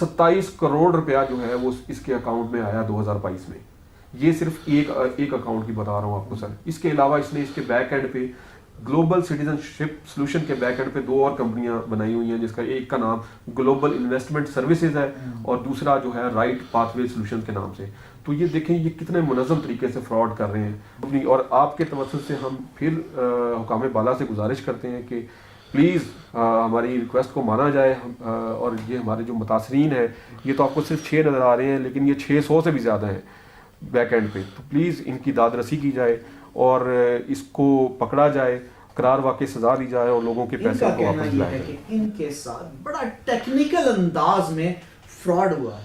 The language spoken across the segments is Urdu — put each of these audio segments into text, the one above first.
27 کروڑ روپیہ جو ہے وہ اس کے اکاؤنٹ میں آیا 2022 میں. یہ صرف ایک اکاؤنٹ کی بتا رہا ہوں آپ کو سر. اس کے علاوہ اس نے اس کے بیک اینڈ پہ گلوبل سٹیزن شپ سلوشن کے بیک اینڈ پہ 2 اور کمپنیاں بنائی ہوئی ہیں, جس کا ایک کا نام گلوبل انویسٹمنٹ سروسز ہے اور دوسرا جو ہے رائٹ پاتھ وے سلوشن کے نام سے. تو یہ دیکھیں یہ کتنے منظم طریقے سے فراڈ کر رہے ہیں. اور آپ کے توسط سے ہم پھر حکام بالا سے گزارش کرتے ہیں کہ پلیز ہماری ریکویسٹ کو مانا جائے, اور یہ ہمارے جو متاثرین ہیں یہ تو آپ کو صرف 6 نظر آ رہے ہیں, لیکن یہ 600 سے بھی زیادہ ہیں بیک اینڈ پہ. تو پلیز ان کی داد رسی کی جائے اور اس کو پکڑا جائے, قرار واقع سزا دی جائے اور لوگوں کے پیسے کو واپس لائے جائے. ان کے ساتھ بڑا ٹیکنیکل انداز میں فراڈ ہوا.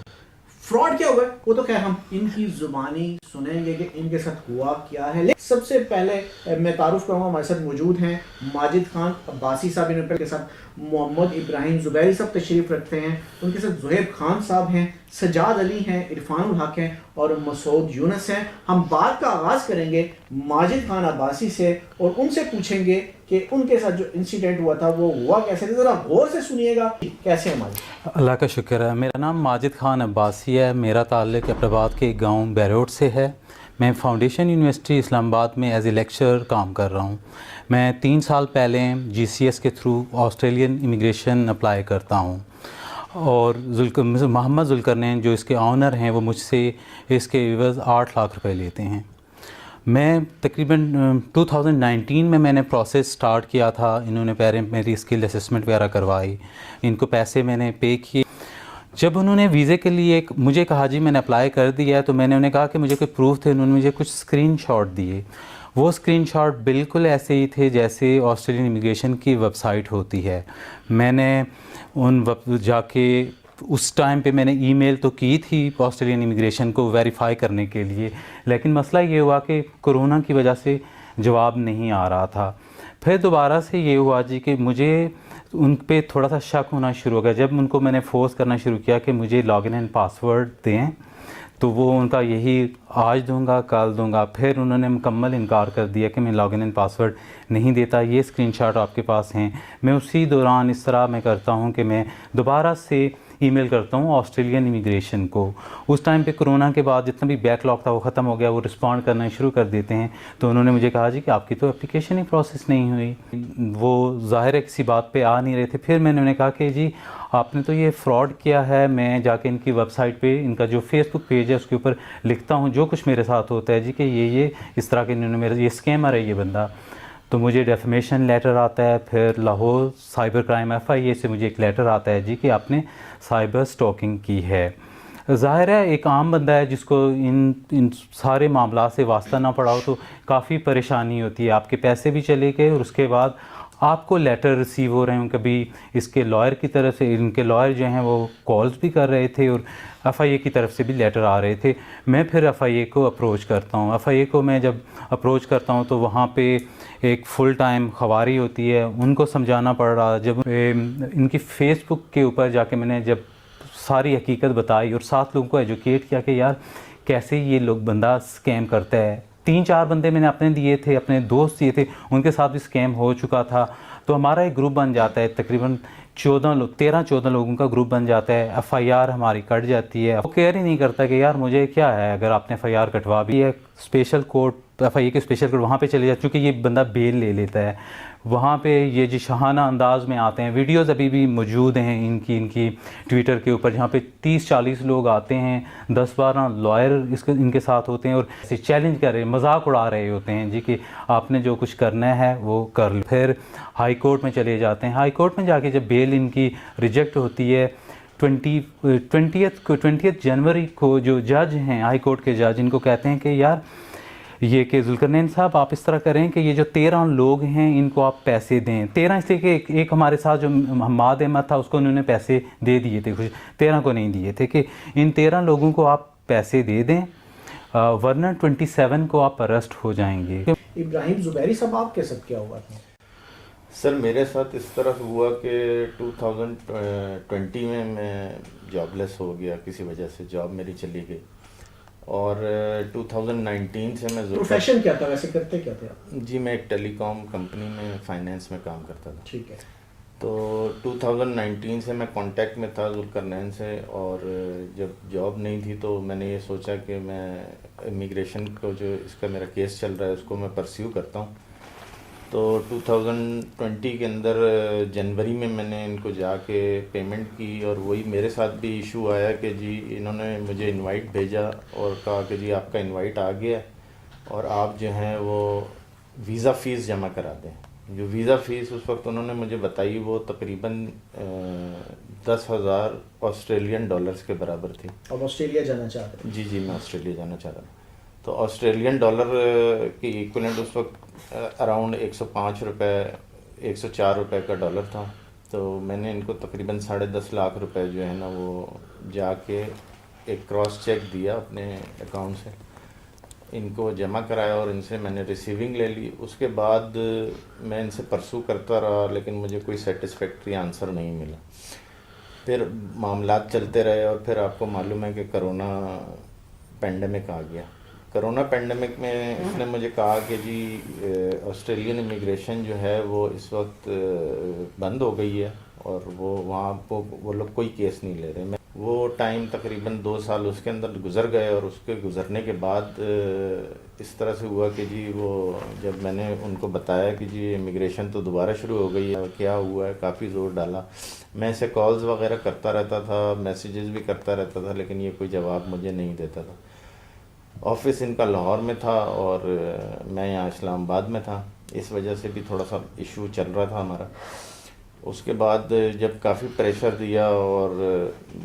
فراڈ کیا ہوا ہے وہ تو خیر ہم ان کی زبانی سنیں گے کہ ان کے ساتھ ہوا کیا ہے. لیکن سب سے پہلے میں تعارف کروں گا, ہمارے ساتھ موجود ہیں ماجد خان عباسی صاحب, ان کے ساتھ محمد ابراہیم زبیری صاحب تشریف رکھتے ہیں, ان کے ساتھ زہیب خان صاحب ہیں, سجاد علی ہیں, عرفان الحق ہیں اور مسعود یونس ہیں. ہم بات کا آغاز کریں گے ماجد خان عباسی سے اور ان سے پوچھیں گے کہ ان کے ساتھ جو انسیڈنٹ ہوا تھا وہ ہوا کیسے. ذرا غور سے سنیے گا کیسے ہے ماجد. اللہ کا شکر ہے. میرا نام ماجد خان عباسی ہے. میرا تعلق اپراباد کے گاؤں بیروٹ سے ہے. میں فاؤنڈیشن یونیورسٹی اسلام آباد میں ایز اے لیکچرر کام کر رہا ہوں. میں 3 سال پہلے GCS کے تھرو آسٹریلین امیگریشن اپلائی کرتا ہوں, اور محمد ذوالقرنین جو اس کے آنر ہیں وہ مجھ سے اس کے عوض 8 لاکھ روپے لیتے ہیں. میں تقریباً 2019 میں نے پروسیس سٹارٹ کیا تھا. انہوں نے پہلے میری اسکل اسسمنٹ وغیرہ کروائی, ان کو پیسے میں نے پے کیے. جب انہوں نے ویزے کے لیے مجھے کہا جی میں نے اپلائی کر دیا ہے, تو میں نے انہیں کہا کہ مجھے کوئی پروف تھے. انہوں نے مجھے کچھ اسکرین شاٹ دیے. وہ اسکرین شاٹ بالکل ایسے ہی تھے جیسے آسٹریلین امیگریشن کی ویب سائٹ ہوتی ہے. میں نے جا کے اس ٹائم پہ میں نے ای میل تو کی تھی آسٹریلین امیگریشن کو ویریفائی کرنے کے لیے, لیکن مسئلہ یہ ہوا کہ کرونا کی وجہ سے جواب نہیں آ رہا تھا. پھر دوبارہ سے یہ ہوا جی کہ مجھے ان پہ تھوڑا سا شک ہونا شروع ہو گیا. جب ان کو میں نے فورس کرنا شروع کیا کہ مجھے لاگ ان اینڈ پاسورڈ دیں, تو وہ ان کا یہی آج دوں گا کل دوں گا. پھر انہوں نے مکمل انکار کر دیا کہ میں لاگ ان اینڈ پاسورڈ نہیں دیتا. یہ اسکرین شاٹ آپ کے پاس ہیں. میں اسی دوران اس طرح میں کرتا ہوں کہ میں دوبارہ سے ای میل کرتا ہوں آسٹریلین امیگریشن کو. اس ٹائم پہ کرونا کے بعد جتنا بھی بیک لاگ تھا وہ ختم ہو گیا, وہ رسپونڈ کرنا شروع کر دیتے ہیں. تو انہوں نے مجھے کہا جی کہ آپ کی تو اپلیکیشن ہی پروسیس نہیں ہوئی. وہ ظاہر ہے کسی بات پہ آ نہیں رہے تھے. پھر میں نے انہیں کہا کہ جی آپ نے تو یہ فراڈ کیا ہے. میں جا کے ان کی ویب سائٹ پہ ان کا جو فیس بک پیج ہے اس کے اوپر لکھتا ہوں جو کچھ میرے ساتھ ہوتا ہے جی کہ یہ اس طرح کے انہوں نے میرا یہ اسکیمر ہے یہ بندہ. تو مجھے ڈیفیمیشن لیٹر آتا ہے. پھر لاہور سائبر کرائم FIA سے مجھے ایک لیٹر آتا ہے جی کہ آپ نے سائبر سٹاکنگ کی ہے. ظاہر ہے ایک عام بندہ ہے جس کو ان سارے معاملات سے واسطہ نہ پڑا ہو تو کافی پریشانی ہوتی ہے. آپ کے پیسے بھی چلے گئے اور اس کے بعد آپ کو لیٹر ریسیو ہو رہے ہیں. کبھی اس کے لائر کی طرف سے, ان کے لائر جو ہیں وہ کالز بھی کر رہے تھے اور FIA کی طرف سے بھی لیٹر آ رہے تھے. میں پھر FIA کو اپروچ کرتا ہوں. FIA کو میں جب اپروچ کرتا ہوں تو وہاں پہ ایک فل ٹائم خواری ہوتی ہے, ان کو سمجھانا پڑ رہا. جب ان کی فیس بک کے اوپر جا کے میں نے جب ساری حقیقت بتائی اور 7 لوگوں کو ایجوکیٹ کیا کہ یار کیسے یہ لوگ بندہ اسکیم کرتا ہے. 3-4 بندے میں نے اپنے دیے تھے, اپنے دوست دیے تھے, ان کے ساتھ بھی اسکیم ہو چکا تھا. تو ہمارا ایک گروپ بن جاتا ہے, تقریباً 13-14 لوگوں کا گروپ بن جاتا ہے. FIR ہماری کٹ جاتی ہے. وہ کیئر ہی نہیں کرتا کہ یار مجھے کیا ہے, اگر آپ نے FIR کٹوا بھی ہے اسپیشل کورٹ FIA کے اسپیشل کورٹ وہاں پہ چلے جاتے کیونکہ یہ بندہ بیل لے لیتا ہے. وہاں پہ یہ جو شاہانہ انداز میں آتے ہیں, ویڈیوز ابھی بھی موجود ہیں ان کی ٹویٹر کے اوپر, جہاں پہ 30-40 لوگ آتے ہیں, 10-12 لائر ان کے ساتھ ہوتے ہیں اور ایسے چیلنج کر رہے, مذاق اڑا رہے ہوتے ہیں جی کہ آپ نے جو کچھ کرنا ہے وہ کر لو. پھر ہائی کورٹ میں چلے جاتے ہیں. ہائی کورٹ میں جا کے جب بیل ان کی ریجیکٹ ہوتی ہے 20 جنوری کو جو جج ہیں ہائی کورٹ کے جج, ان کو کہتے ہیں کہ یار یہ کہ ذوالقرنین صاحب آپ اس طرح کریں کہ یہ جو 13 لوگ ہیں ان کو آپ پیسے دیں. 13 اس لیے کہ ایک ہمارے ساتھ جو حماد احمد تھا اس کو انہوں نے پیسے دے دیے تھے, 13 کو نہیں دیے تھے, کہ ان 13 لوگوں کو آپ پیسے دے دیں ورنہ 27 کو آپ اریسٹ ہو جائیں گے. ابراہیم زبیری صاحب آپ کے ساتھ کیا ہوا تھا؟ سر میرے ساتھ اس طرح ہوا کہ 2020 میں جاب لیس ہو گیا, کسی وجہ سے جاب میری چلی گئی, اور 2019 سے میں پروفیشن کیا تھا ویسے, کرتے کیا تھے آپ؟ جی میں ایک ٹیلی کام کمپنی میں فائنینس میں کام کرتا تھا. ٹھیک ہے. تو 2019 سے میں کانٹیکٹ میں تھا ذوالقرنین سے، اور جب جاب نہیں تھی تو میں نے یہ سوچا کہ میں امیگریشن کو جو اس کا میرا کیس چل رہا ہے اس کو میں پرسیو کرتا ہوں. تو 2020 کے اندر جنوری میں نے ان کو جا کے پیمنٹ کی، اور وہی میرے ساتھ بھی ایشو آیا کہ جی انہوں نے مجھے انوائٹ بھیجا اور کہا کہ جی آپ کا انوائٹ آ گیا اور آپ جو ہیں وہ ویزا فیس جمع کرا دیں. جو ویزا فیس اس وقت انہوں نے مجھے بتائی وہ تقریباً 10,000 آسٹریلین ڈالرز کے برابر تھی. اب آسٹریلیا جانا چاہتے ہیں؟ جی میں آسٹریلیا جانا چاہ رہا ہوں. تو آسٹریلین ڈالر کی ایکولنٹ اس وقت اراؤنڈ 105 روپے 104 روپے کا ڈالر تھا. تو میں نے ان کو تقریباً 10.5 لاکھ روپے جو ہے نا وہ جا کے ایک کراس چیک دیا اپنے اکاؤنٹ سے، ان کو جمع کرایا اور ان سے میں نے ریسیونگ لے لی. اس کے بعد میں ان سے پرسو کرتا رہا لیکن مجھے کوئی سیٹسفیکٹری آنسر نہیں ملا. پھر معاملات چلتے رہے اور پھر آپ کو معلوم ہے کہ کرونا پینڈیمک آ گیا. کرونا پینڈیمک میں اس نے مجھے کہا کہ جی آسٹریلین امیگریشن جو ہے وہ اس وقت بند ہو گئی ہے اور وہ وہاں وہ لوگ کوئی کیس نہیں لے رہے. وہ ٹائم تقریباً 2 سال اس کے اندر گزر گئے، اور اس کے گزرنے کے بعد اس طرح سے ہوا کہ جی وہ جب میں نے ان کو بتایا کہ جی امیگریشن تو دوبارہ شروع ہو گئی ہے، کیا ہوا ہے، کافی زور ڈالا. میں اسے کالز وغیرہ کرتا رہتا تھا، میسیجز بھی کرتا رہتا تھا، لیکن یہ کوئی جواب مجھے نہیں دیتا تھا. آفس ان کا لاہور میں تھا اور میں یہاں اسلام آباد میں تھا، اس وجہ سے بھی تھوڑا سا ایشو چل رہا تھا ہمارا. اس کے بعد جب کافی پریشر دیا اور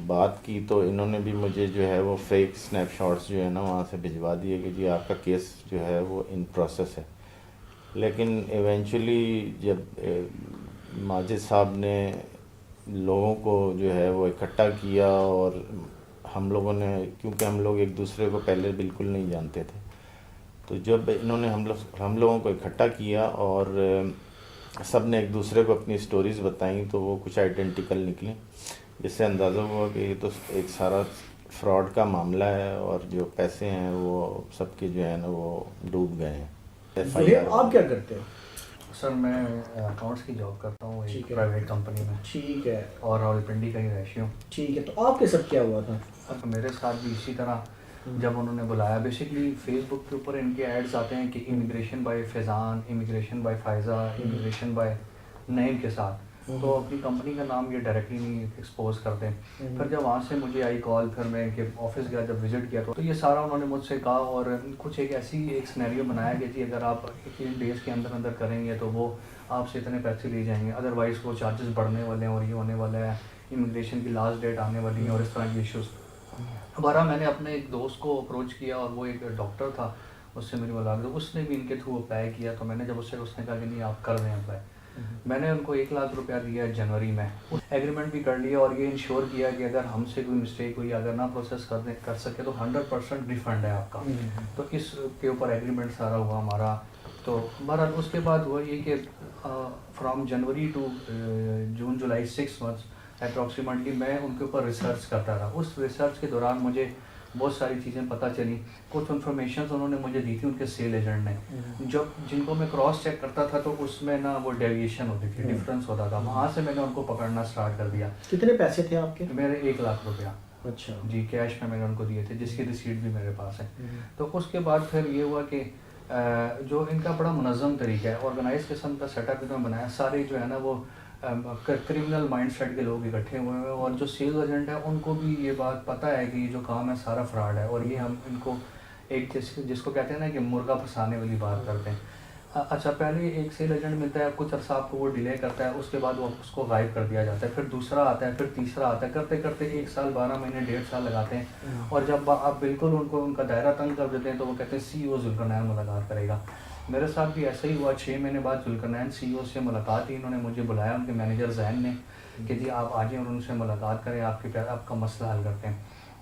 بات کی تو انہوں نے بھی مجھے جو ہے وہ فیک سنیپ شاٹس جو ہے نا وہاں سے بھجوا دیے کہ جی آپ کا کیس جو ہے وہ ان پروسیس ہے. لیکن ایونچولی جب ماجد صاحب نے لوگوں کو جو ہے وہ اکٹھا کیا، اور ہم لوگوں نے، کیونکہ ہم لوگ ایک دوسرے کو پہلے بالکل نہیں جانتے تھے، تو جب انہوں نے ہم لوگوں کو اکٹھا کیا اور سب نے ایک دوسرے کو اپنی سٹوریز بتائیں تو وہ کچھ آئیڈینٹیکل نکلیں، جس سے اندازہ ہوا کہ یہ تو ایک سارا فراڈ کا معاملہ ہے اور جو پیسے ہیں وہ سب کے جو ہے نا وہ ڈوب گئے ہیں. آپ کیا کرتے ہو؟ سر میں اکاؤنٹس کی جاب کرتا ہوں ایک پرائیویٹ کمپنی میں. ٹھیک ہے. اور راولپنڈی کا ہی رہائشی ہوں. ٹھیک ہے. تو آپ کے ساتھ کیا ہوا تھا؟ میرے ساتھ بھی اسی طرح جب انہوں نے بلایا، بیسکلی فیس بک کے اوپر ان کے ایڈز آتے ہیں کہ immigration by Faizan, immigration by Faiza, immigration by name کے ساتھ، تو اپنی کمپنی کا نام یہ ڈائریکٹلی نہیں ایکسپوز کرتے. پھر جب وہاں سے مجھے آئی کال، پھر میں ان کے آفس گیا، جب وزٹ کیا تو یہ سارا انہوں نے مجھ سے کہا، اور کچھ ایک سینیریو بنایا کہ جی اگر آپ 1 ڈیز کے اندر اندر کریں گے تو وہ آپ سے اتنے پیسے لے جائیں گے، ادروائز وہ چارجز بڑھنے والے ہیں اور یہ ہونے والا ہے، امیگریشن کی لاسٹ ڈیٹ آنے والی ہے اور اس طرح کے ایشوز. ہمارا میں نے اپنے ایک دوست کو اپروچ کیا اور وہ ایک ڈاکٹر تھا، اس سے میری ملاقات، اس نے بھی ان کے تھرو اپلائی کیا. تو میں نے جب اس نے کہا کہ نہیں آپ کر دیں اپلائی. میں نے ان کو 1 لاکھ روپیہ دیا جنوری میں، ایگریمنٹ بھی کر لیا اور یہ انشور کیا کہ اگر ہم سے کوئی مسٹیک ہوئی، اگر نہ پروسیس کر سکے تو 100% ریفنڈ ہے آپ کا. تو اس کے اوپر ایگریمنٹ سارا ہوا ہمارا. تو بہرحال اس کے بعد ہوا یہ کہ from January to June July 6 months approximately میں ان کے اوپر ریسرچ کرتا رہا. اس ریسرچ کے دوران مجھے بہت ساری چیزیں پتہ چلی. کچھ انفارمیشنز انہوں نے مجھے دی تھی ان کے سیل ایجنٹ نے، جن کو میں کراس چیک کرتا تھا تو اس میں نا وہ ڈیویشن ہوتی تھی، ڈفرینس ہوتا تھا. وہاں سے میں نے ان کو پکڑنا اسٹارٹ کر دیا. کتنے پیسے تھے آپ کے؟ میرے 1 لاکھ روپیہ. اچھا جی کیش میں نے ان کو دیے تھے، جس کی ریسیٹ بھی میرے پاس ہے. تو اس کے بعد پھر یہ ہوا کہ جو ان کا بڑا منظم طریقہ ہے، آرگنائز قسم کا سیٹ اپ انہوں نے بنایا. سارے جو ہے نا وہ کرمنل مائنڈ سیٹ کے لوگ اکٹھے ہوئے ہیں، اور جو سیلز ایجنٹ ہیں ان کو بھی یہ بات پتہ ہے کہ یہ جو کام ہے سارا فراڈ ہے، اور یہ ہم ان کو ایک جس کو کہتے ہیں نا کہ مرغا پھنسانے والی بات کرتے ہیں. اچھا پہلے ایک سیل ایجنٹ ملتا ہے، کچھ عرصہ آپ کو وہ ڈیلے کرتا ہے، اس کے بعد وہ اس کو غائب کر دیا جاتا ہے. پھر دوسرا آتا ہے، پھر تیسرا آتا ہے، کرتے کرتے 1 سال 12 مہینے 1.5 سال لگاتے ہیں. اور جب آپ بالکل ان کا دائرہ تنگ کر دیتے ہیں تو وہ کہتے ہیں سی او ذوالقرنین ملاقات کرے گا. میرے ساتھ بھی ایسا ہی ہوا. 6 مہینے بعد ذوالقرنین سی او سے ملاقات کی. انہوں نے مجھے بلایا، ان کے مینیجر زین نے، کہ جی آپ آ جائیں اور ان سے ملاقات کریں، آپ کا مسئلہ حل کرتے ہیں.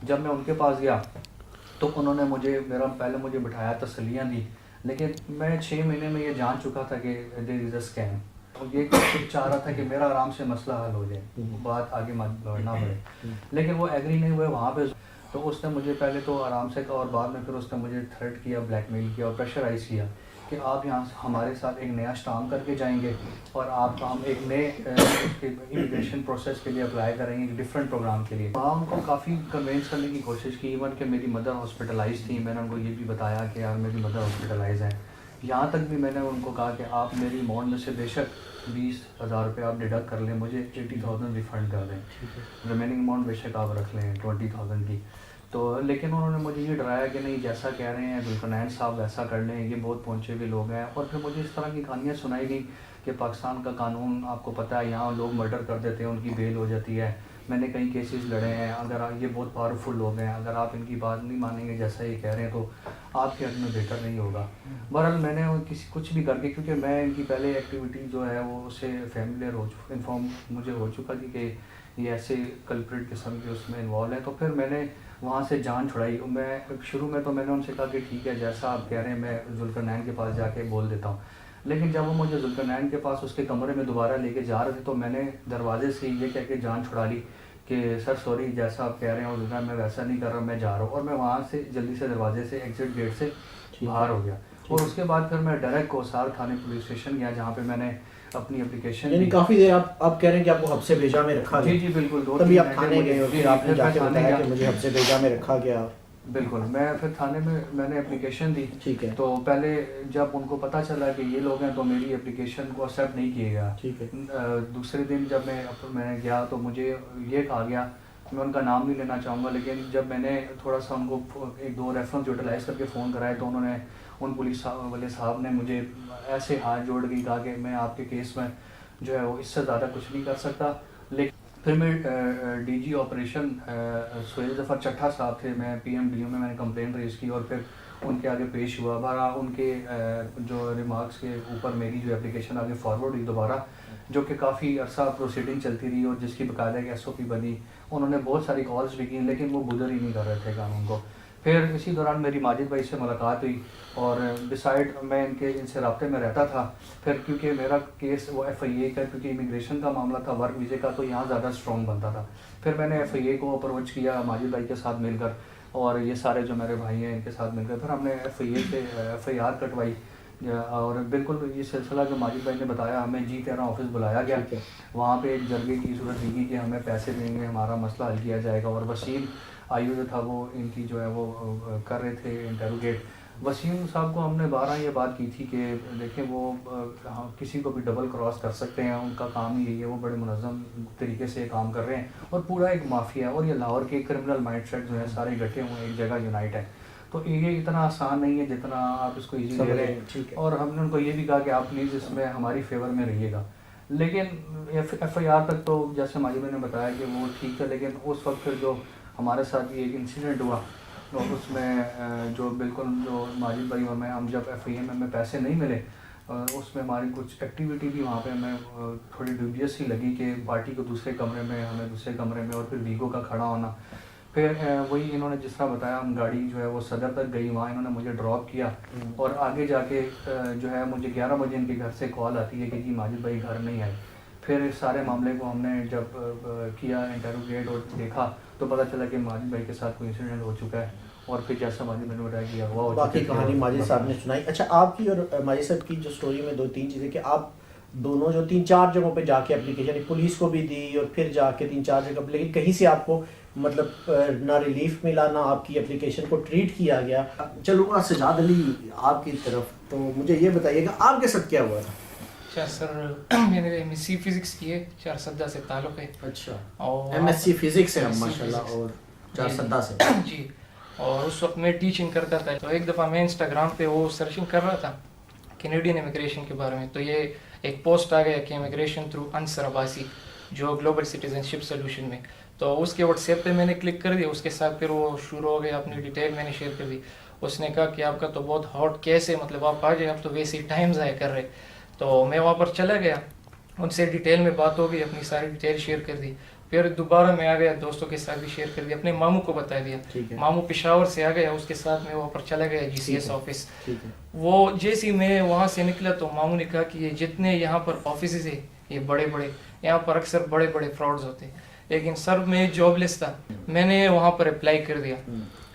جب میں ان کے پاس گیا تو انہوں نے پہلے مجھے بٹھایا، تسلیاں دی، لیکن میں 6 مہینے میں یہ جان چکا تھا کہ دیر از اے اسکیم. یہ چاہ رہا تھا کہ میرا آرام سے مسئلہ حل ہو جائے، بات آگے بڑھنا پڑے، لیکن وہ ایگری نہیں ہوئے وہاں پہ. تو اس نے مجھے پہلے تو آرام سے کہا، اور بعد میں پھر اس نے مجھے تھریٹ کیا، بلیک میل کیا اور پریشرائز کیا کہ آپ یہاں ہمارے ساتھ ایک نیا اسٹامپ کر کے جائیں گے اور آپ ہم ایک نئے امیگریشن پروسیس کے لیے اپلائی کریں گے ایک ڈفرینٹ پروگرام کے لیے. وہاں ان کو کافی کنوینس کرنے کی کوشش کی، ایون کہ میری مدر ہاسپٹلائز تھی. میں نے ان کو یہ بھی بتایا کہ یار میری مدر ہاسپٹلائز ہیں. یہاں تک بھی میں نے ان کو کہا کہ آپ میری اماؤنٹ میں سے بے شک 20,000 روپے آپ ڈیڈکٹ کر لیں، مجھے 80,000 ریفنڈ کر دیں، ریمیننگ اماؤنٹ بے شک آپ رکھ لیں 20,000 کی. تو لیکن انہوں نے مجھے یہ ڈرایا کہ نہیں جیسا کہہ رہے ہیں ذوالقرنین صاحب ویسا کر لیں، یہ بہت پہنچے ہوئے لوگ ہیں. اور پھر مجھے اس طرح کی کہانیاں سنائی گئی کہ پاکستان کا قانون آپ کو پتہ ہے، یہاں لوگ مرڈر کر دیتے ہیں ان کی بیل ہو جاتی ہے. میں نے کئی کیسز لڑے ہیں، اگر یہ بہت پاورفل لوگ ہیں، اگر آپ ان کی بات نہیں مانیں گے جیسا یہ کہہ رہے ہیں تو آپ کے حق میں بہتر نہیں ہوگا. بہرحال میں نے کچھ بھی کر کے، کیونکہ میں ان کی پہلے ایکٹیویٹی جو ہے وہ اس سے فیملیئر انفارم مجھے ہو چکا تھی کہ یہ ایسے کلپریٹ قسم کے اس میں انوالو ہیں. تو پھر میں نے وہاں سے جان چھڑائی. میں شروع میں تو میں نے ان سے کہا کہ ٹھیک ہے جیسا آپ کہہ رہے ہیں میں ذوالقرنین کے پاس جا کے بول دیتا ہوں. لیکن جب وہ مجھے ذوالقرنین کے پاس اس کے کمرے میں دوبارہ لے کے جا رہے تھے تو میں نے دروازے سے یہ کہہ کے جان چھڑا لی کہ سر سوری جیسا آپ کہہ رہے ہیں اور میں ویسا نہیں کر رہا، میں جا رہا ہوں. اور میں وہاں سے جلدی سے دروازے سے ایگزٹ گیٹ سے باہر ہو گیا. اور اس کے بعد پھر میں ڈائریکٹ کوسار تھانے پولیس اسٹیشن گیا جہاں پہ میں نے اپنی اپلیکیشن. یعنی کافی دیر آپ کہہ رہے ہیں کہ آپ کو حبس بھیجا میں رکھا گیا؟ جی جی بالکل. تبھی آپ تھانے گئے اور پھر آپ نے جا کے بتایا کہ مجھے حبس بھیجا میں رکھا گیا؟ بالکل. میں پھر تھانے میں نے اپلیکیشن دی. ٹھیک ہے. تو پہلے جب ان کو پتہ چلا کہ یہ لوگ ہیں تو میری اپلیکیشن کو ایکسیپٹ نہیں کیے گیا. ٹھیک ہے. دوسرے دن جب میں گیا تو مجھے یہ کہا گیا، میں ان کا نام نہیں لینا چاہوں گا، لیکن جب میں نے تھوڑا سا ان کو ایک دو ریفرنس یوٹیلائز کر کے فون کرائے تو انہوں نے ان پولیس والے صاحب نے مجھے ایسے ہاتھ جوڑ کے کہا کہ میں آپ کے کیس میں جو ہے وہ اس سے زیادہ کچھ نہیں کر سکتا. لیکن پھر میں ڈی جی آپریشن سہیل ظفر چٹھا صاحب تھے، میں پی ایم ڈی او میں نے کمپلین ریز کی اور پھر ان کے آگے پیش ہوا. بہرحال ان کے جو ریمارکس کے اوپر میری جو اپلیکیشن آگے فارورڈ ہوئی دوبارہ، جو کہ کافی عرصہ پروسیڈنگ چلتی رہی اور جس کی باقاعدہ ایک ایس او پی بنی. انہوں نے بہت ساری کالز بھی کی لیکن وہ بدر ہی نہیں کر رہے تھے قانون کو. پھر اسی دوران میری ماجد بھائی سے ملاقات ہوئی اور ڈسائڈ میں ان سے رابطے میں رہتا تھا. پھر کیونکہ میرا کیس وہ ایف آئی اے کا، کیونکہ امیگریشن کا معاملہ تھا، ورک ویزے کا، تو یہاں زیادہ اسٹرانگ بنتا تھا. پھر میں نے ایف آئی اے کو اپروچ کیا ماجد بھائی کے ساتھ مل کر اور یہ سارے جو میرے بھائی ہیں ان کے ساتھ مل کر پھر ہم نے ایف آئی اے سے ایف آئی آر کٹوائی. اور بالکل یہ سلسلہ جو ماجد بھائی نے بتایا، ہمیں G13 آفس بلایا گیا. وہاں پہ ایک جرگے کی صورت دی گئی کہ ہمیں پیسے دیں گے، ہمارا مسئلہ حل کیا جائے گا. اور وسیم آئیو جو تھا وہ ان کی جو ہے وہ کر رہے تھے انٹروگیٹ. وسیم صاحب کو ہم نے 12 یہ بات کی تھی کہ دیکھیں وہ کسی کو بھی ڈبل کراس کر سکتے ہیں، ان کا کام ہی یہی ہے، وہ بڑے منظم طریقے سے کام کر رہے ہیں اور پورا ایک مافیا ہے. اور یہ لاہور کے کرمنل مائنڈ سیٹ جو ہے سارے اکٹھے ہوئے ایک جگہ یونائٹ ہے. تو یہ اتنا آسان نہیں ہے جتنا آپ اس کو ایزی لے رہے ہیں. اور ہم نے ان کو یہ بھی کہا کہ آپ پلیز اس میں ہماری فیور میں رہیے گا. لیکن ایف آئی آر تک تو جیسے ماجد نے بتایا کہ وہ ٹھیک ہے، لیکن اس وقت پھر جو ہمارے ساتھ یہ ایک انسیڈنٹ ہوا اور اس میں جو بالکل جو ماجد بھائی اور میں ہم جب ایف آئی اے میں ہمیں پیسے نہیں ملے، اس میں ہماری کچھ ایکٹیویٹی بھی وہاں پہ ہمیں تھوڑی ڈیوبیس ہی لگی کہ پارٹی کو دوسرے کمرے میں، ہمیں دوسرے کمرے میں، اور پھر ویگو کا کھڑا ہونا. پھر وہی انہوں نے جس طرح بتایا ہم گاڑی جو ہے وہ صدر تک گئی، وہاں انہوں نے مجھے ڈراپ کیا اور آگے جا کے جو ہے مجھے 11 بجے ان کے گھر سے کال آتی ہے کہ جی ماجد بھائی گھر نہیں آئے. پھر اس سارے معاملے کو ہم نے جب کیا انٹروگیٹ اور دیکھا تو پتہ چلا کہ ماجد بھائی کے ساتھ کوئی انسیڈنٹ ہو چکا ہے. اور پھر جیسا ماجد بھائی نے بتایا کہ اغوا ہو چکا ہے. باقی کہانی ماجد صاحب نے سنائی. اچھا آپ کی اور ماجد صاحب کی جو سٹوری میں 2-3 چیزیں کہ آپ دونوں جو 3-4 جگہوں پہ جا کے اپلیکیشن پولیس کو بھی دی اور پھر جا کے 3-4 جگہ، لیکن کہیں سے آپ کو مطلب نہ ریلیف ملا نہ آپ کی اپلیکیشن کو ٹریٹ کیا گیا. چلوں گا سجاد علی آپ کی طرف، تو مجھے یہ بتائیے گا آپ کے ساتھ کیا ہوا تھا؟ اچھا سر، میں نے ایم ایس سی فزکس کی ہے، چارسدہ سے تعلق ہے. اچھا، اور ایم ایس سی فزکس ہے ماشاءاللہ، اور چارسدہ سے. جی، اور اس وقت میں ٹیچنگ کرتا تھا. تو ایک دفعہ میں انسٹاگرام پہ وہ سرچنگ کر رہا تھا کینیڈین امیگریشن کے بارے میں، تو یہ ایک پوسٹ آ گیا کہ امیگریشن تھرو انصر عباسی جو گلوبل سٹیزن شپ سولوشن میں. تو اس کے واٹس ایپ پہ میں نے کلک کر دیا. اس کے ساتھ پھر وہ شروع ہو گیا، اپنی ڈیٹیل میں نے شیئر کر دی. اس نے کہا کہ آپ کا تو بہت ہاٹ کیس ہے، مطلب آپ آ جائیں، آپ تو ویسے ہی ٹائم ضائع کر رہے. تو میں وہاں پر چلا گیا، ان سے ڈیٹیل میں بات ہو گئی، اپنی ساری ڈیٹیل شیئر کر دی. پھر دوبارہ میں آ گیا، دوستوں کے ساتھ بھی شیئر کر دیا، اپنے ماموں کو بتا دیا. ماموں پشاور سے آ گیا، اس کے ساتھ میں وہاں پر چلا گیا جی سی ایس آفس. وہ جیسے میں وہاں سے نکلا تو ماموں نے کہا کہ یہ جتنے یہاں پر آفیسز ہیں یہ بڑے بڑے، یہاں پر اکثر بڑے بڑے فراڈز ہوتے ہیں. لیکن سر میں جاب لیس تھا، میں نے وہاں پر اپلائی کر دیا.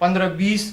15-20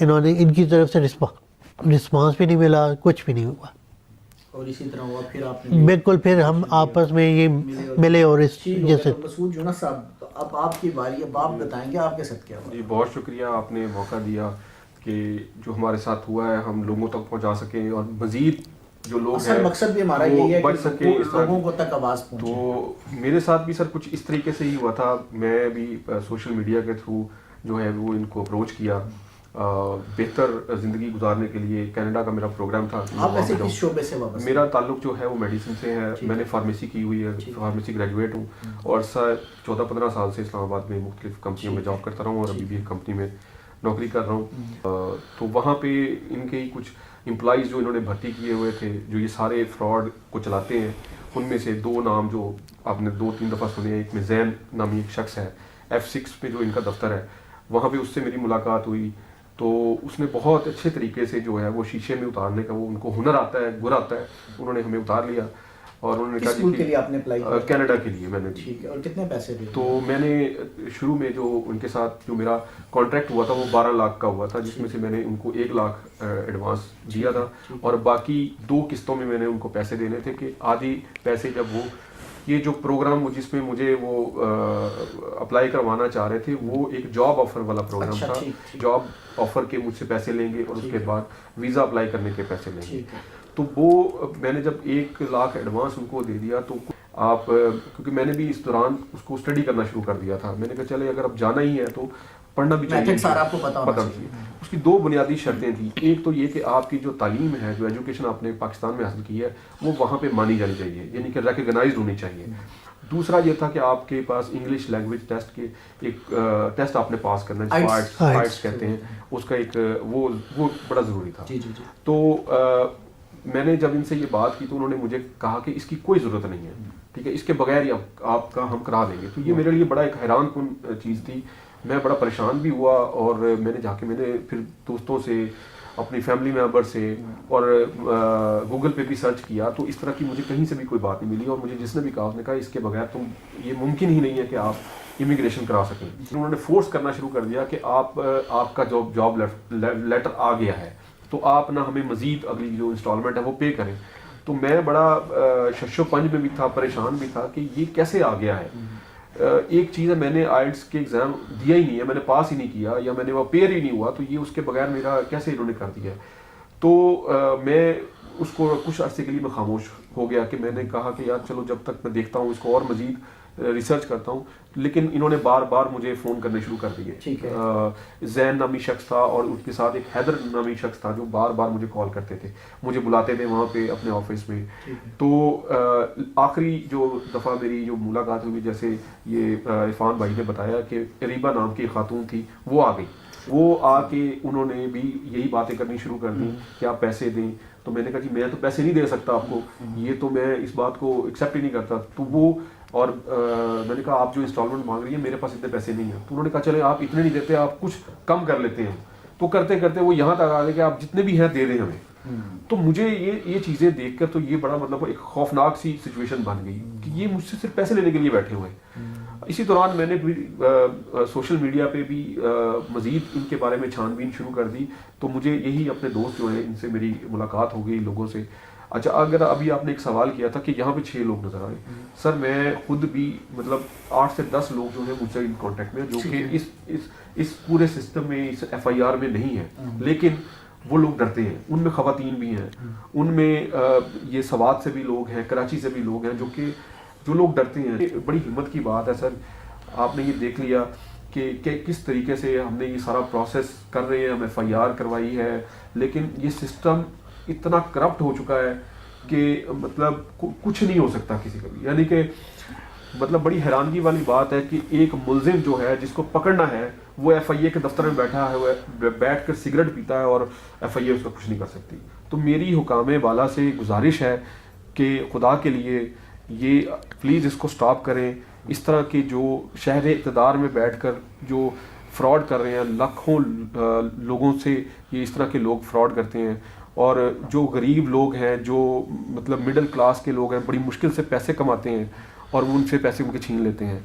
انہوں نے ان کی طرف سے رسپانس بھی نہیں ملا, کچھ بھی نہیں ہوا. اور اسی طرح ہوا پھر آپ نے بالکل پھر ہم آپس میں یہ ملے اور اس جیسے. مسعود یونس صاحب اب آپ کی باری, اب آپ بتائیں گے آپ کے ساتھ کیا ہوا. جی بہت شکریہ, آپ نے موقع دیا کہ جو ہمارے ساتھ ہوا ہے ہم لوگوں تک پہنچا سکیں اور مزید جو لوگ اصل ہیں مقصد بھی ہمارا یہی ہے بچ کہ سکیں اس طرح. لوگوں کو تک آواز پہنچے. تو میرے ساتھ بھی سر کچھ اس طریقے سے ہی ہوا تھا. میں بھی سوشل میڈیا کے تھرو جو ہے وہ ان کو اپروچ کیا بہتر زندگی گزارنے کے لیے. کینیڈا کا میرا پروگرام تھا. آپ ایسے کس شعبے سے وابستہ؟ میرا تعلق جو ہے وہ میڈیسن سے ہے. میں نے فارمیسی کی ہوئی ہے, فارمیسی گریجویٹ ہوں اور 14-15 سال سے اسلام آباد میں مختلف کمپنیوں میں جاب کرتا رہا ہوں اور ابھی بھی ایک کمپنی میں نوکری کر رہا ہوں. تو وہاں پہ ان کے ہی کچھ امپلائیز جو انہوں نے بھرتی کیے ہوئے تھے جو یہ سارے فراڈ کو چلاتے ہیں, ان میں سے 2 نام جو آپ نے 2-3 دفعہ سنے ہیں. ایک میں زین نامی ایک شخص ہے, F6 پہ جو ان کا دفتر ہے, وہاں پہ اس سے میری ملاقات ہوئی. تو اس نے بہت اچھے طریقے سے جو ہے وہ شیشے میں اتارنے کا وہ ان کو ہنر آتا ہے, گر آتا ہے. انہوں نے ہمیں اتار لیا اور انہوں نے کس ملک کے لیے آپ نے اپلائی کیا؟ کینیڈا کے لیے میں نے. ٹھیک ہے, اور کتنے پیسے دیے؟ تو میں نے شروع میں جو ان کے ساتھ جو میرا کانٹریکٹ ہوا تھا وہ 12 لاکھ کا ہوا تھا, جس میں سے میں نے ان کو 1 لاکھ ایڈوانس دیا تھا اور باقی 2 قسطوں میں نے ان کو پیسے دینے تھے کہ آدھی پیسے جب وہ یہ جو پروگرام جس میں مجھے وہ اپلائی کروانا چاہ رہے تھے وہ ایک جاب آفر والا پروگرام تھا. جاب آفر کے مجھ سے پیسے لیں گے اور اس کے بعد ویزا اپلائی کرنے کے پیسے لیں گے. تو وہ میں نے جب 1 لاکھ ایڈوانس ان کو دے دیا تو آپ کیونکہ میں نے بھی اس دوران اس کو اسٹڈی کرنا شروع کر دیا تھا. میں نے کہا چلے اگر اب جانا ہی ہے تو پڑھنا بھی چاہیے. آپ کو پتہ چاہیے. اس کی 2 بنیادی شرطیں تھیں. ایک تو یہ کہ آپ کی جو تعلیم ہے, جو ایجوکیشن آپ نے پاکستان میں حاصل کی ہے وہ وہاں پہ مانی جانی چاہیے, یعنی کہ ریکگنائزڈ ہونی چاہیے. دوسرا یہ تھا کہ آپ کے پاس انگلش لینگویج ٹیسٹ کے ایک ٹیسٹ آپ نے پاس کرنا ہے, آئٹس کہتے ہیں, اس کا ایک وہ بڑا ضروری تھا. تو میں نے جب ان سے یہ بات کی تو انہوں نے مجھے کہا کہ اس کی کوئی ضرورت نہیں ہے, ٹھیک ہے, اس کے بغیر ہی آپ کا ہم کرا دیں گے. تو یہ میرے لیے بڑا ایک حیران کن چیز تھی. میں بڑا پریشان بھی ہوا اور میں نے جا کے میں نے پھر دوستوں سے, اپنی فیملی ممبر سے اور گوگل پہ بھی سرچ کیا تو اس طرح کی مجھے کہیں سے بھی کوئی بات نہیں ملی. اور مجھے جس نے بھی کہا اس نے کہا اس کے بغیر تم یہ ممکن ہی نہیں ہے کہ آپ امیگریشن کرا سکیں. انہوں نے فورس کرنا شروع کر دیا کہ آپ کا جو جاب لیٹر آ گیا ہے تو آپ نہ ہمیں مزید اگلی جو انسٹالمنٹ ہے وہ پے کریں. تو میں بڑا شش و پنج میں بھی تھا, پریشان بھی تھا کہ یہ کیسے آ گیا ہے. ایک چیز ہے, میں نے آئلٹس کے ایگزام دیا ہی نہیں ہے, میں نے پاس ہی نہیں کیا یا میں نے وہ پیئر ہی نہیں ہوا, تو یہ اس کے بغیر میرا کیسے انہوں نے کر دیا ہے. تو میں اس کو کچھ عرصے کے لیے میں خاموش ہو گیا کہ میں نے کہا کہ یار چلو جب تک میں دیکھتا ہوں اس کو اور مزید ریسرچ کرتا ہوں. لیکن انہوں نے بار بار مجھے فون کرنے شروع کر دیے. زین نامی شخص تھا اور اس کے ساتھ ایک حیدر نامی شخص تھا جو بار بار مجھے کال کرتے تھے, مجھے بلاتے تھے وہاں پہ اپنے آفس میں. تو آخری جو دفعہ میری جو ملاقات ہوئی, جیسے یہ عرفان بھائی نے بتایا کہ ریبا نام کی خاتون تھی, وہ آ گئی. وہ آ کے انہوں نے بھی یہی باتیں کرنی شروع کر دی کہ آپ پیسے دیں. تو میں نے کہا جی میں تو پیسے نہیں دے سکتا آپ کو, یہ تو میں اس بات کو ایکسیپٹ ہی نہیں کرتا. تو وہ اور میں نے کہا آپ جو انسٹالمنٹ مانگ رہی ہیں میرے پاس اتنے پیسے نہیں ہیں. تو انہوں نے کہا چلے آپ اتنے نہیں دیتے, آپ کچھ کم کر لیتے ہیں. تو کرتے کرتے وہ یہاں تک آ گئے کہ آپ جتنے بھی ہیں دے دیں ہمیں. تو مجھے یہ چیزیں دیکھ کر تو یہ بڑا مطلب ایک خوفناک سی سچویشن بن گئی کہ یہ مجھ سے صرف پیسے لینے کے لیے بیٹھے ہوئے ہیں. اسی دوران میں نے سوشل میڈیا پہ بھی مزید ان کے بارے میں چھان بین شروع کر دی. تو مجھے یہی اپنے دوست جو ہیں ان سے میری ملاقات ہو گئی لوگوں سے. اچھا, اگر ابھی آپ نے ایک سوال کیا تھا کہ یہاں پہ 6 لوگ نظر آئے, سر میں خود بھی مطلب 8 سے 10 لوگ جو ہیں مجھ سے ان کانٹیکٹ میں, جو کہ اس پورے سسٹم میں, اس FIR میں نہیں ہے, لیکن وہ لوگ ڈرتے ہیں. ان میں خواتین بھی ہیں, ان میں یہ سوات سے بھی لوگ ہیں, کراچی سے بھی لوگ ہیں, جو لوگ ڈرتے ہیں. بڑی ہمت کی بات ہے سر, آپ نے یہ دیکھ لیا کہ کس طریقے سے ہم نے یہ سارا پروسیس کر رہے ہیں, ہم FIR کروائی ہے, لیکن یہ سسٹم اتنا کرپٹ ہو چکا ہے کہ مطلب کچھ نہیں ہو سکتا کسی کا بھی. یعنی کہ مطلب بڑی حیرانگی والی بات ہے کہ ایک ملزم جو ہے جس کو پکڑنا ہے وہ FIA کے دفتر میں بیٹھا ہے, بیٹھ کر سگریٹ پیتا ہے اور FIA اس کا کچھ نہیں کر سکتی. تو میری حکام والا سے گزارش ہے کہ خدا کے لیے یہ پلیز اس کو سٹاپ کریں. اس طرح کے جو شہر اقتدار میں بیٹھ کر جو فراڈ کر رہے ہیں, لاکھوں لوگوں سے یہ اس طرح کے لوگ فراڈ کرتے ہیں, اور جو غریب لوگ ہیں, جو مطلب مڈل کلاس کے لوگ ہیں, بڑی مشکل سے پیسے کماتے ہیں اور وہ ان سے پیسے ان کے چھین لیتے ہیں.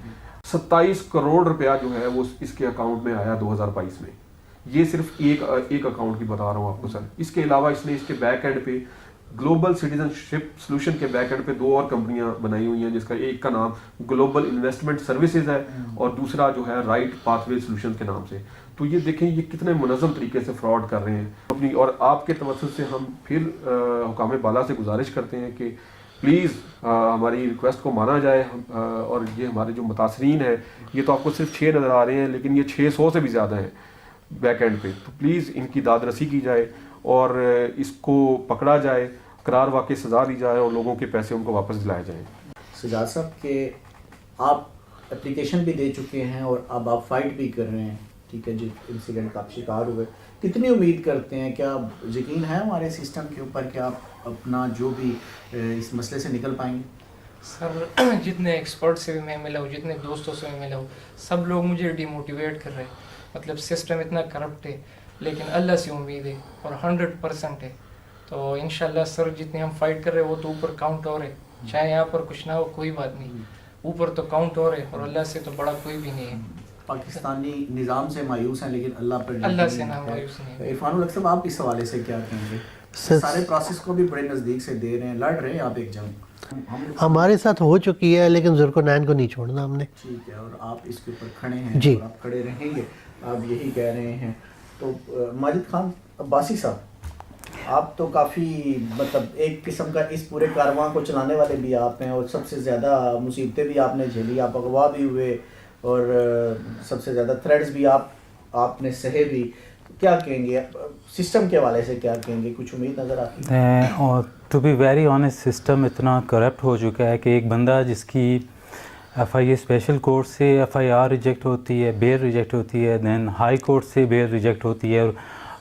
27 کروڑ روپیہ جو ہے وہ اس کے اکاؤنٹ میں آیا 2022 میں. یہ صرف ایک اکاؤنٹ کی بتا رہا ہوں آپ کو سر. اس کے علاوہ اس نے اس کے بیک اینڈ پہ گلوبل سٹیزن شپ سلوشن کے بیک اینڈ پہ 2 اور کمپنیاں بنائی ہوئی ہیں، جس کا ایک کا نام گلوبل انویسٹمنٹ سروسز ہے اور دوسرا جو ہے رائٹ پاتھ وے سلوشن کے نام سے. تو یہ دیکھیں یہ کتنے منظم طریقے سے فراڈ کر رہے ہیں اپنی. اور آپ کے توسط سے ہم پھر حکام بالا سے گزارش کرتے ہیں کہ پلیز ہماری ریکویسٹ کو مانا جائے. اور یہ ہمارے جو متاثرین ہیں یہ تو آپ کو صرف 6 نظر آ رہے ہیں، لیکن یہ 600 سے بھی زیادہ ہیں بیک اینڈ پہ. تو پلیز ان کی داد رسی کی جائے اور اس کو پکڑا جائے، قرار واقع سزا دی جائے اور لوگوں کے پیسے ان کو واپس دلائے جائیں. سجاد صاحب کہ آپ اپلیکیشن بھی دے چکے ہیں اور اب آپ فائٹ بھی کر رہے ہیں، ٹھیک ہے جی، انسیڈنٹ کا آپ شکار ہوئے، کتنی امید کرتے ہیں، کیا یقین ہے ہمارے سسٹم کے اوپر کہ آپ اپنا جو بھی اس مسئلے سے نکل پائیں گے؟ سر جتنے ایکسپرٹ سے بھی میں ملا ہوں، جتنے دوستوں سے بھی ملا ہوں، سب لوگ مجھے ڈی موٹیویٹ کر رہے ہیں. مطلب سسٹم اتنا کرپٹ ہے، لیکن اللہ سے امید ہے اور 100% ہے. تو انشاءاللہ سر جتنے ہم فائٹ کر رہے ہیں وہ تو اوپر کاؤنٹ ہو رہے، چاہے یہاں پر کچھ نہ ہو کوئی بات نہیں، اوپر تو کاؤنٹ ہو رہے اور اللہ سے تو بڑا کوئی بھی نہیں ہے. پاکستانی نظام سے مایوس ہیں لیکن اللہ پر اللہ سے نہ مایوس نہیں ہے. عرفان الحق صاحب آپ اس حوالے سے کیا کہیں گے؟ سارے پروسیس کو بھی بڑے نزدیک سے دے رہے ہیں، لڑ رہے ہیں آپ ایک جنگ ہمارے ساتھ ہو چکی ہے لیکن ذوالقرنین کو نہیں چھوڑنا ہم نے. ٹھیک ہے، اور آپ اس کے اوپر کھڑے ہیں جی، اور آپ کھڑے رہیں گے، آپ یہی کہہ رہے ہیں. تو ماجد خان عباسی صاحب، آپ تو کافی مطلب ایک قسم کا اس پورے کارواں کو چلانے والے بھی آپ ہیں اور سب سے زیادہ مصیبتیں بھی آپ نے جھیلی، آپ اغوا بھی ہوئے اور سب سے زیادہ تھریٹس بھی آپ نے سہے بھی. کیا کہیں گے سسٹم کے حوالے سے، کیا کہیں گے، کچھ امید نظر آتی ہے؟ اور to be very honest system اتنا کرپٹ ہو چکا ہے کہ ایک بندہ جس کی F I A special court سے ایف آئی آر ریجیکٹ ہوتی ہے، بیل ریجیکٹ ہوتی ہے، دین ہائی کورٹ سے بیل ریجیکٹ ہوتی ہے، اور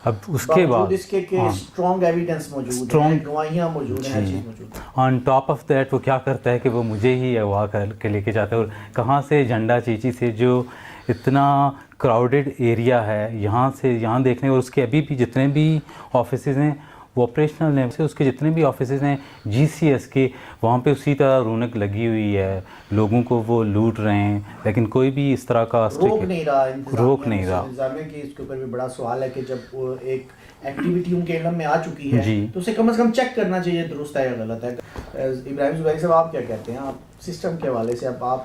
اب اس کے بعد اس کے کہ اسٹرانگ ایویڈنس موجود ہے، گواہیاں موجود ہیں، ہر چیز موجود ہے. آن ٹاپ آف دیٹ وہ کیا کرتا ہے کہ وہ مجھے ہی اغوا کر کے لے کے جاتا ہے. اور کہاں سے جھنڈا چیچی سے جو اتنا کراؤڈڈ ایریا ہے یہاں سے یہاں دیکھنے، اور اس کے ابھی بھی جتنے بھی آفیسز ہیں وہ آپریشنل ہیں، اس کے جتنے بھی آفیسز ہیں جی سی ایس کے، وہاں پہ اسی طرح رونق لگی ہوئی ہے، لوگوں کو وہ لوٹ رہے ہیں، لیکن کوئی بھی اس طرح کا روک نہیں رہا. انتظامیہ کی اس کے اوپر بھی بڑا سوال ہے کہ جب وہ ایک ایکٹیویٹی ان کے علم میں آ چکی ہے تو اسے کم از کم چیک کرنا چاہیے درست ہے یا غلط ہے. ابراہیم زبیری صاحب آپ کیا کہتے ہیں؟ آپ سسٹم کے حوالے سے، اب آپ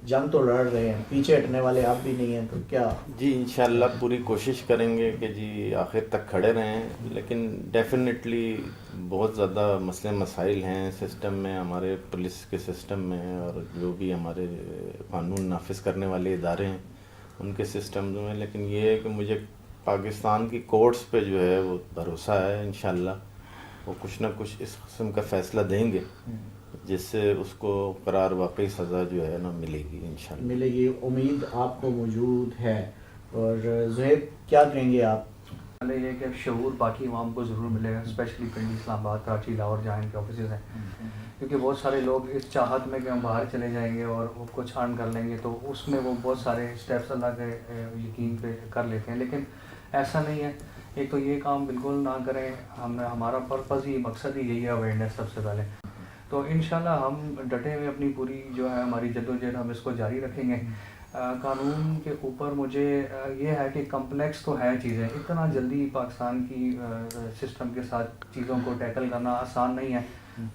جنگ تو لڑ رہے ہیں، پیچھے ہٹنے والے آپ بھی نہیں ہیں، تو کیا؟ جی انشاءاللہ پوری کوشش کریں گے کہ جی آخر تک کھڑے رہیں، لیکن ڈیفینیٹلی بہت زیادہ مسئلے مسائل ہیں سسٹم میں، ہمارے پولیس کے سسٹم میں، اور جو بھی ہمارے قانون نافذ کرنے والے ادارے ہیں ان کے سسٹمز میں. لیکن یہ ہے کہ مجھے پاکستان کی کورٹس پہ جو ہے وہ بھروسہ ہے، انشاءاللہ وہ کچھ نہ کچھ اس قسم کا فیصلہ دیں گے جس سے اس کو قرار واقعی سزا جو ہے نا ملے گی انشاءاللہ. ملے گی، امید آپ کو موجود ہے. اور زہیب کیا کہیں گے آپ؟ پہلے یہ کہ شعور باقی عوام کو ضرور ملے گا، اسپیشلی پنڈی، اسلام آباد، کراچی، لاہور جہاں ان کے آفیسز ہیں، کیونکہ بہت سارے لوگ اس چاہت میں کہ ہم باہر چلے جائیں گے اور وہ کچھ ارن کر لیں گے تو اس میں وہ بہت سارے اسٹیپس اللہ کے یقین پہ کر لیتے ہیں، لیکن ایسا نہیں ہے. ایک تو یہ کام بالکل نہ کریں، ہمارا پرپز ہی، مقصد ہی یہی ہے اویئرنیس سب سے پہلے. تو انشاءاللہ ہم ڈٹے ہوئے اپنی پوری جو ہے ہماری جدوجہد ہم اس کو جاری رکھیں گے. قانون کے اوپر مجھے یہ ہے کہ کمپلیکس تو ہے چیزیں، اتنا جلدی پاکستان کی سسٹم کے ساتھ چیزوں کو ٹیکل کرنا آسان نہیں ہے،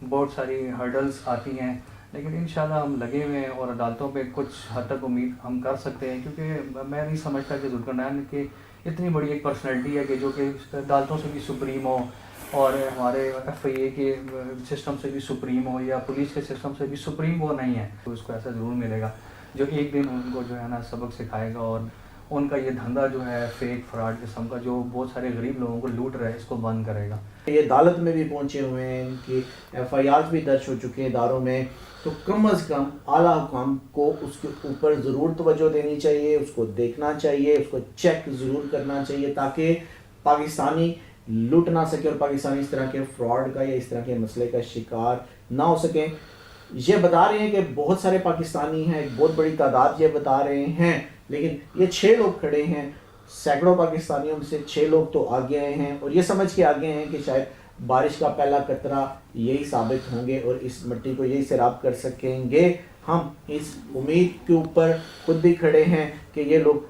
بہت ساری ہرڈلز آتی ہیں، لیکن انشاءاللہ ہم لگے ہوئے ہیں اور عدالتوں پہ کچھ حد تک امید ہم کر سکتے ہیں. کیونکہ میں نہیں سمجھتا کہ ذوالقرنین کی اتنی بڑی ایک پرسنالٹی ہے کہ جو کہ عدالتوں سے بھی سپریم ہو اور ہمارے ایف آئی اے کے سسٹم سے بھی سپریم ہو یا پولیس کے سسٹم سے بھی سپریم وہ نہیں ہے. تو اس کو ایسا ضرور ملے گا جو ایک دن ان کو جو ہے نا سبق سکھائے گا، اور ان کا یہ دھندا جو ہے فیک فراڈ قسم کا جو بہت سارے غریب لوگوں کو لوٹ رہا ہے اس کو بند کرے گا. یہ عدالت میں بھی پہنچے ہوئے ہیں، ان کی ایف آئی آر بھی درج ہو چکے ہیں اداروں میں، تو کم از کم اعلیٰ حکام کو اس کے اوپر ضرور توجہ دینی چاہیے، اس کو دیکھنا چاہیے، اس کو چیک ضرور کرنا چاہیے تاکہ پاکستانی لوٹ نہ سکے اور پاکستانی اس طرح کے فراڈ کا یا اس طرح کے مسئلے کا شکار نہ ہو سکیں. یہ بتا رہے ہیں کہ بہت سارے پاکستانی ہیں، ایک بہت بڑی تعداد یہ بتا رہے ہیں، لیکن یہ 6 لوگ کھڑے ہیں، سینکڑوں پاکستانیوں میں سے 6 لوگ تو آگے آئے ہیں اور یہ سمجھ کے آگے ہیں کہ شاید بارش کا پہلا قطرہ یہی ثابت ہوں گے اور اس مٹی کو یہی سیراب کر سکیں گے. ہم اس امید کے اوپر خود بھی کھڑے ہیں کہ یہ لوگ